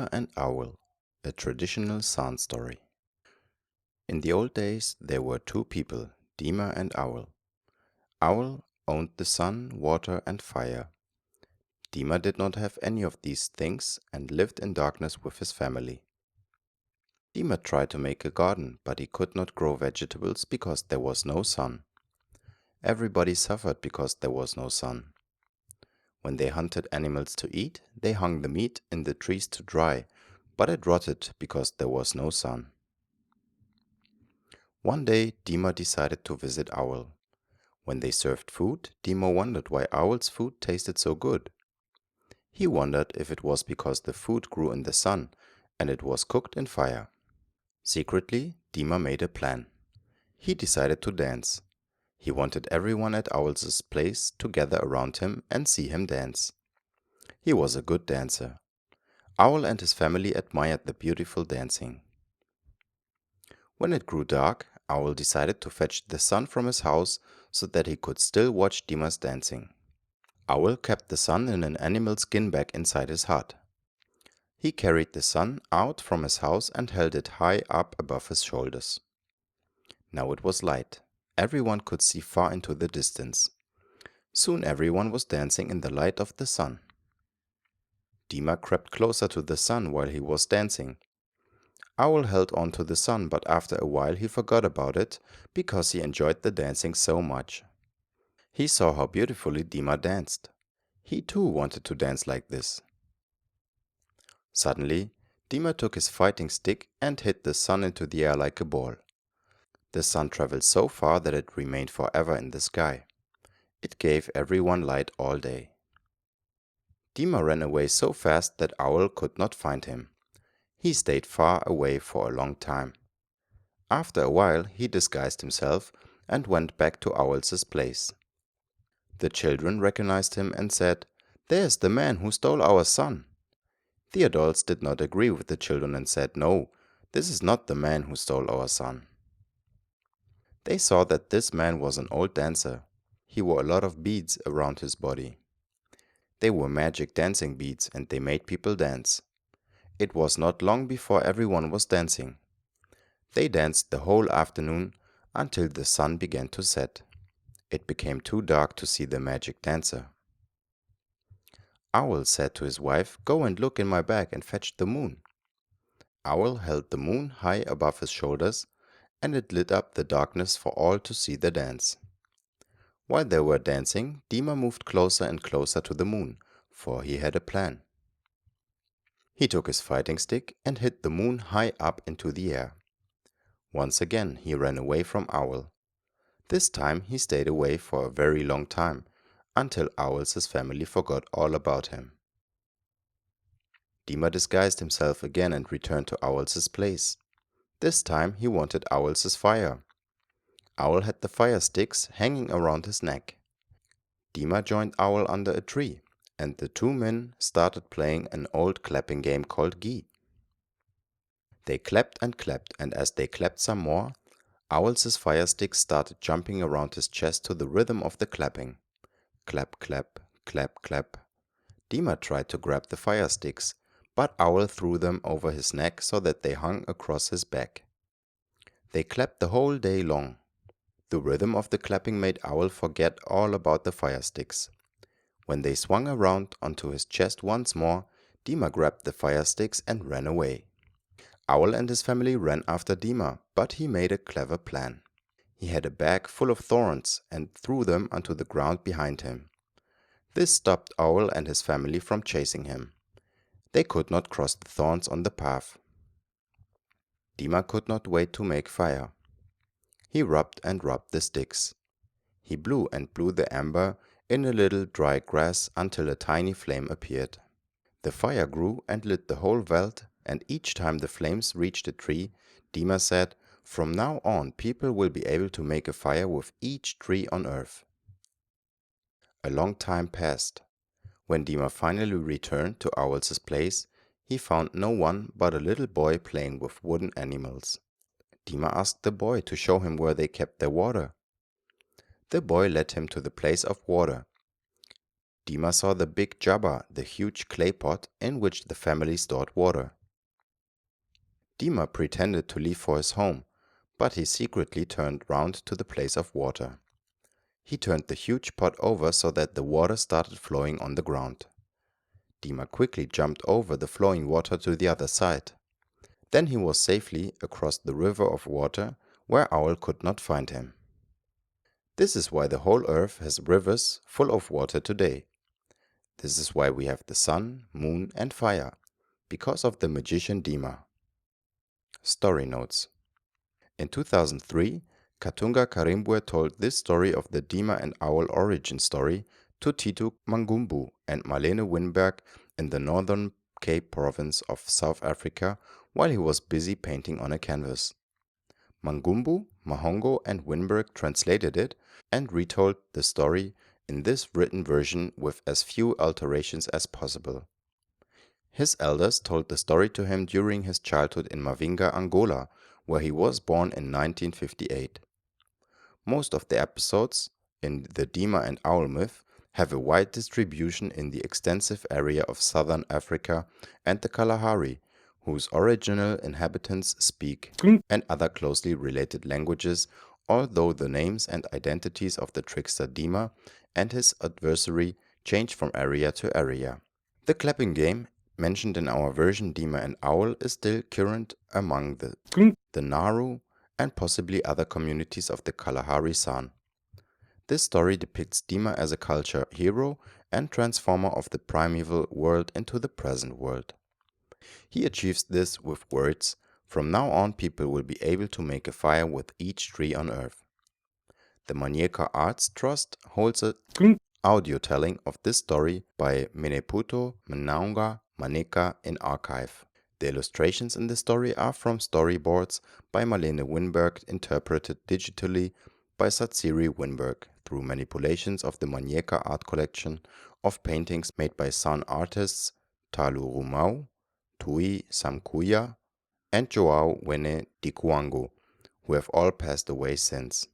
Dima and Owl, a traditional San story. In the old days, there were two people, Dima and Owl. Owl owned the sun, water, and fire. Dima did not have any of these things and lived in darkness with his family. Dima tried to make a garden, but he could not grow vegetables because there was no sun. Everybody suffered because there was no sun. When they hunted animals to eat, they hung the meat in the trees to dry, but it rotted because there was no sun. One day, Dima decided to visit Owl. When they served food, Dima wondered why Owl's food tasted so good. He wondered if it was because the food grew in the sun and it was cooked in fire. Secretly, Dima made a plan. He decided to dance. He wanted everyone at Owl's place to gather around him and see him dance. He was a good dancer. Owl and his family admired the beautiful dancing. When it grew dark, Owl decided to fetch the sun from his house so that he could still watch Dima's dancing. Owl kept the sun in an animal skin bag inside his hut. He carried the sun out from his house and held it high up above his shoulders. Now it was light. Everyone could see far into the distance. Soon everyone was dancing in the light of the sun. Dima crept closer to the sun while he was dancing. Owl held on to the sun, but after a while he forgot about it because he enjoyed the dancing so much. He saw how beautifully Dima danced. He too wanted to dance like this. Suddenly, Dima took his fighting stick and hit the sun into the air like a ball. The sun traveled so far that it remained forever in the sky. It gave everyone light all day. Dima ran away so fast that Owl could not find him. He stayed far away for a long time. After a while, he disguised himself and went back to Owl's place. The children recognized him and said, "There's the man who stole our sun." The adults did not agree with the children and said, "No, this is not the man who stole our sun." They saw that this man was an old dancer. He wore a lot of beads around his body. They were magic dancing beads and they made people dance. It was not long before everyone was dancing. They danced the whole afternoon until the sun began to set. It became too dark to see the magic dancer. Owl said to his wife, "Go and look in my bag and fetch the moon." Owl held the moon high above his shoulders and it lit up the darkness for all to see the dance. While they were dancing, Dima moved closer and closer to the moon, for he had a plan. He took his fighting stick and hit the moon high up into the air. Once again, he ran away from Owl. This time he stayed away for a very long time, until Owl's family forgot all about him. Dima disguised himself again and returned to Owl's place. This time he wanted Owl's fire. Owl had the fire sticks hanging around his neck. Dima joined Owl under a tree, and the two men started playing an old clapping game called Gi. They clapped, and as they clapped some more, Owl's fire sticks started jumping around his chest to the rhythm of the clapping. Clap, clap, clap, clap. Dima tried to grab the fire sticks, but Owl threw them over his neck so that they hung across his back. They clapped the whole day long. The rhythm of the clapping made Owl forget all about the fire sticks. When they swung around onto his chest once more, Dima grabbed the fire sticks and ran away. Owl and his family ran after Dima, but he made a clever plan. He had a bag full of thorns and threw them onto the ground behind him. This stopped Owl and his family from chasing him. They could not cross the thorns on the path. Dima could not wait to make fire. He rubbed and rubbed the sticks. He blew and blew the ember in a little dry grass until a tiny flame appeared. The fire grew and lit the whole veld, and each time the flames reached a tree, Dima said, "From now on people will be able to make a fire with each tree on earth." A long time passed. When Dima finally returned to Owl's place, he found no one but a little boy playing with wooden animals. Dima asked the boy to show him where they kept their water. The boy led him to the place of water. Dima saw the big jabba, the huge clay pot in which the family stored water. Dima pretended to leave for his home, but he secretly turned round to the place of water. He turned the huge pot over so that the water started flowing on the ground. Dima quickly jumped over the flowing water to the other side. Then he was safely across the river of water where Owl could not find him. This is why the whole earth has rivers full of water today. This is why we have the sun, moon and fire, because of the magician Dima. Story notes. In 2003, Katunga Karimbwe told this story of the Dima and Owl origin story to Titu Mangumbu and Marlene Winberg in the Northern Cape province of South Africa while he was busy painting on a canvas. Mangumbu, Mahongo and Winberg translated it and retold the story in this written version with as few alterations as possible. His elders told the story to him during his childhood in Mavinga, Angola, where he was born in 1958. Most of the episodes in the Dima and Owl myth have a wide distribution in the extensive area of southern Africa and the Kalahari, whose original inhabitants speak and other closely related languages, although the names and identities of the trickster Dima and his adversary change from area to area. The clapping game mentioned in our version Dima and Owl is still current among the Naru and possibly other communities of the Kalahari San. This story depicts Dima as a culture hero and transformer of the primeval world into the present world. He achieves this with words. From now on, people will be able to make a fire with each tree on earth. The Manyeka Arts Trust holds a audio telling of this story by Meneputo Mnaunga Manyeka in archive. The illustrations in the story are from storyboards by Marlene Winberg, interpreted digitally by Satsiri Winberg through manipulations of the Manyeka art collection of paintings made by San artists Talu Rumau, Tui Samkuya, and Joao Wene Dikuango, who have all passed away since.